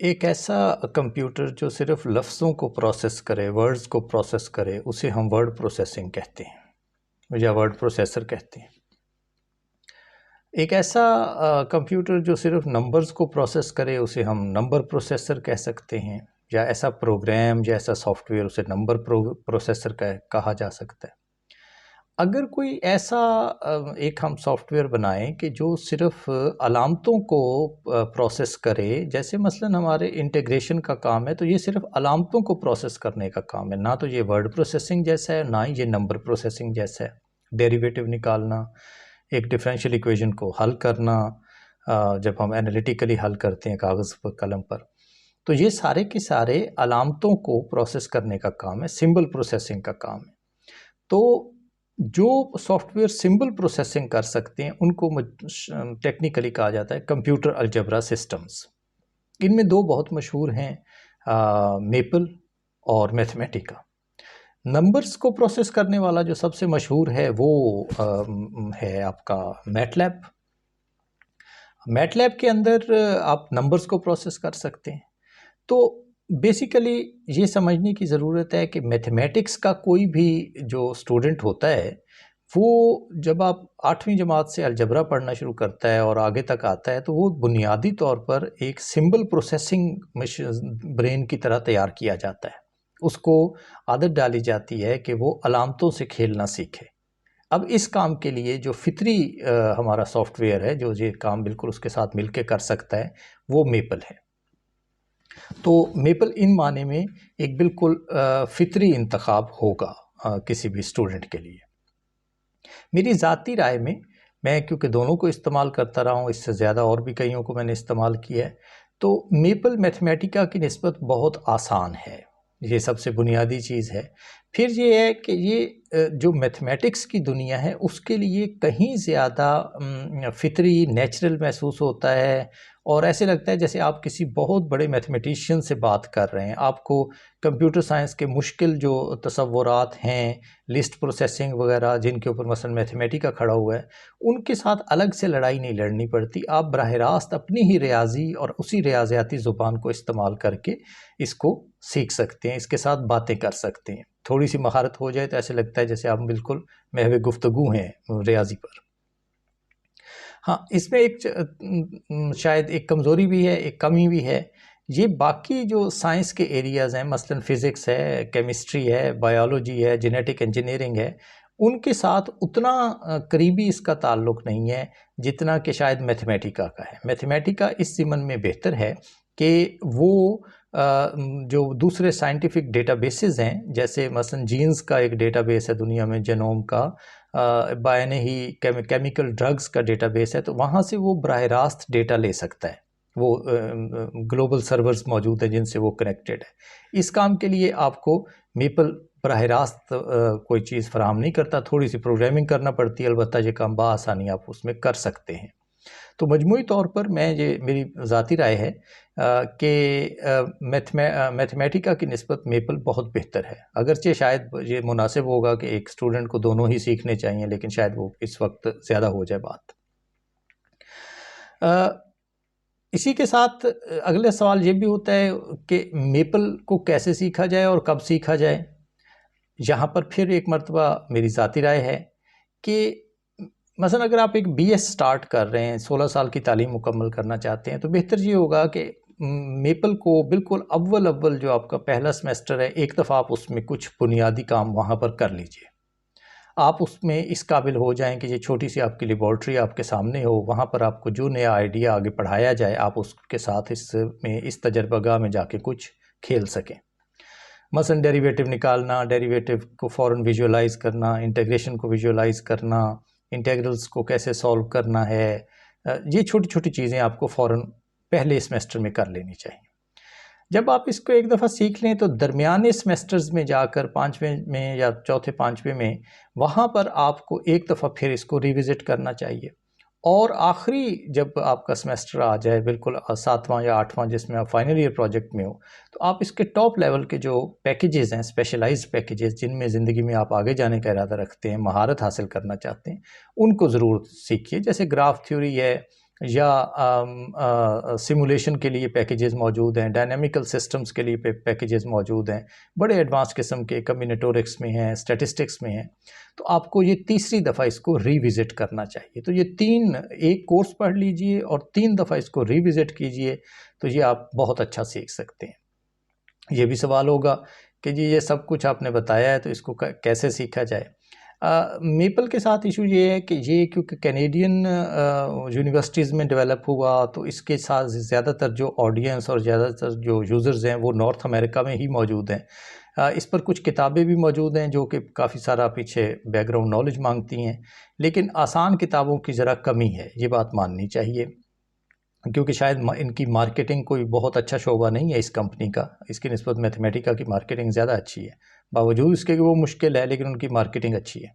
एक ऐसा कंप्यूटर जो सिर्फ लफ्ज़ों को प्रोसेस करे, वर्ड्स को प्रोसेस करे, उसे हम वर्ड प्रोसेसिंग कहते हैं या वर्ड प्रोसेसर कहते हैं। एक ऐसा कंप्यूटर जो सिर्फ नंबर्स को प्रोसेस करे, उसे हम नंबर प्रोसेसर कह सकते हैं, या ऐसा प्रोग्राम या ऐसा सॉफ्टवेयर उसे नंबर प्रोसेसर कहा जा सकता है। अगर कोई ऐसा एक हम सॉफ्टवेयर बनाएं कि जो सिर्फ अलामतों को प्रोसेस करे, जैसे मसलन हमारे इंटीग्रेशन का काम है, तो ये सिर्फ अलामतों को प्रोसेस करने का काम है, ना तो ये वर्ड प्रोसेसिंग जैसा है, ना ही ये नंबर प्रोसेसिंग जैसा है। डेरिवेटिव निकालना, एक डिफरेंशियल इक्वेशन को हल करना, जब हम एनालिटिकली हल करते हैं कागज़ पर, कलम पर, तो ये सारे के सारे अलामतों को प्रोसेस करने का काम है, सिंबल प्रोसेसिंग का काम है। तो जो सॉफ्टवेयर सिंबल प्रोसेसिंग कर सकते हैं उनको टेक्निकली कहा जाता है कंप्यूटर अलजेब्रा सिस्टम्स। इनमें दो बहुत मशहूर हैं, मेपल और मैथमेटिका। नंबर्स को प्रोसेस करने वाला जो सबसे मशहूर है वो है आपका मैटलैब। मैटलैब के अंदर आप नंबर्स को प्रोसेस कर सकते हैं। तो बेसिकली ये समझने की ज़रूरत है कि मैथमेटिक्स का कोई भी जो स्टूडेंट होता है, वो जब आप 8वीं जमात से अलजबरा पढ़ना शुरू करता है और आगे तक आता है, तो वो बुनियादी तौर पर एक सिंबल प्रोसेसिंग ब्रेन की तरह तैयार किया जाता है। उसको आदत डाली जाती है कि वो अलामतों से खेलना सीखे। अब इस काम के लिए जो फितरी हमारा सॉफ्टवेयर है, जो ये काम बिल्कुल उसके साथ मिलके कर सकता है, वो मेपल है। तो मेपल इन माने में एक बिल्कुल फितरी इंतखाब होगा किसी भी स्टूडेंट के लिए। मेरी ज़ाती राय में, मैं क्योंकि दोनों को इस्तेमाल करता रहा हूँ, इससे ज़्यादा और भी कईयों को मैंने इस्तेमाल किया है, तो मेपल मैथमेटिका की निस्बत बहुत आसान है। ये सबसे बुनियादी चीज़ है। फिर ये है कि ये जो मैथमेटिक्स की दुनिया है उसके लिए कहीं ज़्यादा फितरी, नेचुरल महसूस होता है, और ऐसे लगता है जैसे आप किसी बहुत बड़े मैथमेटिशियन से बात कर रहे हैं। आपको कंप्यूटर साइंस के मुश्किल जो तसव्वुरात हैं, लिस्ट प्रोसेसिंग वगैरह, जिनके ऊपर मसलन मैथमेटिका खड़ा हुआ है, उनके साथ अलग से लड़ाई नहीं लड़नी पड़ती। आप बराह रास्त अपनी ही रियाजी और उसी रियाज़ियाती ज़ुबान को इस्तेमाल करके इसको सीख सकते हैं, इसके साथ बातें कर सकते हैं। थोड़ी सी महारत हो जाए तो ऐसे लगता है जैसे आप बिल्कुल महवे गुफ्तगू हैं रियाजी पर। हाँ, इसमें एक शायद एक कमज़ोरी भी है, एक कमी भी है। ये बाकी जो साइंस के एरियाज़ हैं, मसलन फ़िज़िक्स है, केमिस्ट्री है, बायोलॉजी है, जेनेटिक इंजीनियरिंग है, उनके साथ उतना करीबी इसका ताल्लुक़ नहीं है जितना कि शायद मैथमेटिका का है। मैथमेटिका इस ज़िमन में बेहतर है कि वो जो दूसरे साइंटिफिक डेटाबेसेस हैं, जैसे मसलन जीन्स का एक डेटाबेस है दुनिया में, जेनोम का, बायने ही केमिकल ड्रग्स का डेटाबेस है, तो वहाँ से वो बराह रास्त डेटा ले सकता है। वो ग्लोबल सर्वर्स मौजूद हैं जिनसे वो कनेक्टेड है। इस काम के लिए आपको मेपल बराह रास्त कोई चीज़ फराहम नहीं करता, थोड़ी सी प्रोग्रामिंग करना पड़ती है, अलबत्ता ये काम बआसानी आप उसमें कर सकते हैं। तो मजमूई तौर पर मैं, ये मेरी ज़ाती राय है कि मैथमेटिका की निस्बत मेपल बहुत बेहतर है। अगरचे शायद ये मुनासिब होगा कि एक स्टूडेंट को दोनों ही सीखने चाहिए, लेकिन शायद वो इस वक्त ज़्यादा हो जाए बात। इसी के साथ अगला सवाल ये भी होता है कि मेपल को कैसे सीखा जाए और कब सीखा जाए। यहाँ पर फिर एक मरतबा मेरी ज़ाती राय है कि मसलन अगर आप एक BS स्टार्ट कर रहे हैं, 16 साल की तालीम मुकम्मल करना चाहते हैं, तो बेहतर ये होगा कि मेपल को बिल्कुल अव्वल जो आपका पहला सेमेस्टर है, एक दफ़ा आप उसमें कुछ बुनियादी काम वहाँ पर कर लीजिए। आप उसमें इस काबिल हो जाएं कि ये छोटी सी आपकी लेबॉर्ट्री आपके सामने हो, वहाँ पर आपको जो नया आइडिया आगे पढ़ाया जाए, आप उसके साथ इस तजर्बागाह में जाके कुछ खेल सकें। मसलन डेरिवेटिव निकालना, डेरिवेटिव को फ़ौरन विजुअलाइज़ करना, इंटीग्रेशन को विजुअलाइज़ करना, इंटीग्रल्स को कैसे सॉल्व करना है, ये छोटी छोटी चीज़ें आपको फ़ौरन पहले सेमेस्टर में कर लेनी चाहिए। जब आप इसको एक दफ़ा सीख लें तो दरमियाने सेमेस्टर्स में जाकर 5वें में या चौथे 5वें में, वहाँ पर आपको एक दफ़ा फिर इसको रिविज़िट करना चाहिए, और आखिरी जब आपका सेमेस्टर आ जाए, बिल्कुल 7वां या 8वां, जिसमें आप फाइनल ईयर प्रोजेक्ट में हो, तो आप इसके टॉप लेवल के जो पैकेजेस हैं, स्पेशलाइज्ड पैकेजेस, जिनमें ज़िंदगी में आप आगे जाने का इरादा रखते हैं, महारत हासिल करना चाहते हैं, उनको ज़रूर सीखिए। जैसे ग्राफ थ्योरी है, या सिमुलेशन के लिए पैकेजेस मौजूद हैं, डायनामिकल सिस्टम्स के लिए पैकेजेस मौजूद हैं, बड़े एडवांस किस्म के कम्बिनेटोरिक्स में हैं, स्टैटिस्टिक्स में हैं। तो आपको ये तीसरी दफ़ा इसको रिविज़िट करना चाहिए। तो ये एक कोर्स पढ़ लीजिए और 3 दफ़ा इसको रिविज़िट कीजिए, तो ये आप बहुत अच्छा सीख सकते हैं। ये भी सवाल होगा कि जी ये सब कुछ आपने बताया है तो इसको कैसे सीखा जाए। मेपल के साथ इशू ये है कि ये क्योंकि कैनेडियन यूनिवर्सिटीज़ में डेवलप हुआ, तो इसके साथ ज़्यादातर जो ऑडियंस और ज़्यादातर जो यूज़र्स हैं वो नॉर्थ अमेरिका में ही मौजूद हैं। इस पर कुछ किताबें भी मौजूद हैं जो कि काफ़ी सारा पीछे बैकग्राउंड नॉलेज मांगती हैं, लेकिन आसान किताबों की ज़रा कमी है, ये बात माननी चाहिए। क्योंकि शायद इनकी मार्केटिंग कोई बहुत अच्छा शोबा नहीं है इस कंपनी का, इसकी निस्बत मैथमेटिका की मार्केटिंग ज़्यादा अच्छी है, बावजूद इसके कि वो मुश्किल है, लेकिन उनकी मार्केटिंग अच्छी है।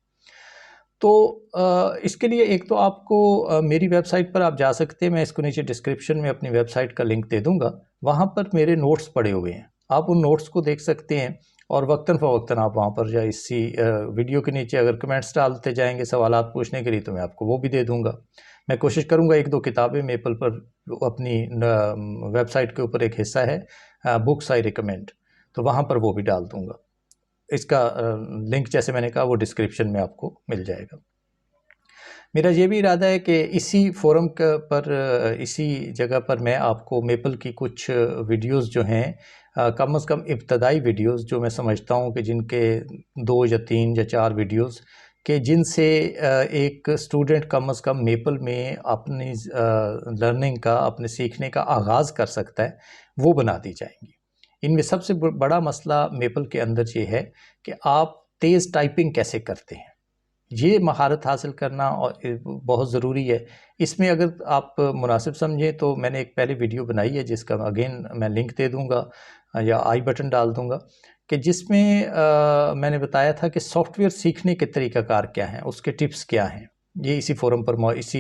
तो इसके लिए एक तो आपको मेरी वेबसाइट पर आप जा सकते हैं, मैं इसको नीचे डिस्क्रिप्शन में अपनी वेबसाइट का लिंक दे दूँगा, वहाँ पर मेरे नोट्स पड़े हुए हैं, आप उन नोट्स को देख सकते हैं और वक्तन फ़वक्तन आप वहाँ पर या इसी वीडियो के नीचे अगर कमेंट्स डालते जाएंगे सवालात पूछने के लिए तो मैं आपको वो भी दे दूँगा। मैं कोशिश करूँगा 1-2 किताबें मेपल पर अपनी वेबसाइट के ऊपर एक हिस्सा है बुक्स आई रिकमेंड, तो वहाँ पर वो भी डाल दूँगा। इसका लिंक जैसे मैंने कहा वो डिस्क्रिप्शन में आपको मिल जाएगा। मेरा ये भी इरादा है कि इसी फोरम पर इसी जगह पर मैं आपको मेपल की कुछ वीडियोस जो हैं कम से कम इब्तदाई वीडियोस जो मैं समझता हूँ कि जिनके 2 या 3 या 4 वीडियोस कि जिनसे एक स्टूडेंट कम से कम मेपल में अपनी लर्निंग का, अपने सीखने का आगाज़ कर सकता है, वो बना दी जाएंगी। इनमें सबसे बड़ा मसला मेपल के अंदर ये है कि आप तेज़ टाइपिंग कैसे करते हैं, ये महारत हासिल करना और बहुत ज़रूरी है। इसमें अगर आप मुनासिब समझें तो मैंने एक पहले वीडियो बनाई है जिसका अगेन मैं लिंक दे दूँगा या आई बटन डाल दूँगा कि जिसमें मैंने बताया था कि सॉफ्टवेयर सीखने के तरीक़ाकार क्या हैं, उसके टिप्स क्या हैं। ये इसी फोरम पर इसी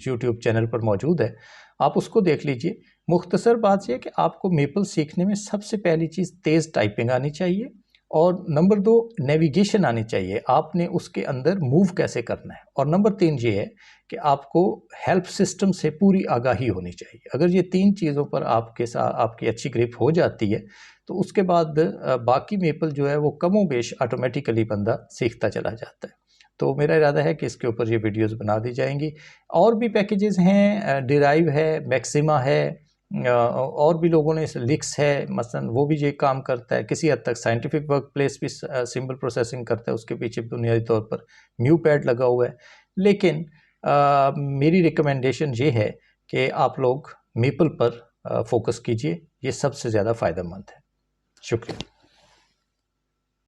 यूट्यूब चैनल पर मौजूद है, आप उसको देख लीजिए। मुख्तसर बात यह है कि आपको मेपल सीखने में सबसे पहली चीज़ तेज़ टाइपिंग आनी चाहिए और नंबर 2 नेविगेशन आनी चाहिए, आपने उसके अंदर मूव कैसे करना है। और नंबर 3 ये है कि आपको हेल्प सिस्टम से पूरी आगाही होनी चाहिए। अगर ये 3 चीज़ों पर आपके साथ आपकी अच्छी ग्रिप हो जाती है तो उसके बाद बाकी मेपल जो है वो कमोबेश ऑटोमेटिकली बंदा सीखता चला जाता है। तो मेरा इरादा है कि इसके ऊपर ये वीडियोस बना दी जाएंगी। और भी पैकेजेस हैं, डिराइव है, मैक्सिमा है, और भी लोगों ने लिक्स है मसलन, वो भी ये काम करता है। किसी हद तक साइंटिफिक वर्क प्लेस भी सिंबल प्रोसेसिंग करता है, उसके पीछे बुनियादी तौर पर म्यू पैड लगा हुआ है। लेकिन मेरी रिकमेंडेशन ये है कि आप लोग मेपल पर फोकस कीजिए, ये सबसे ज़्यादा फ़ायदेमंद है। शुक्रिया।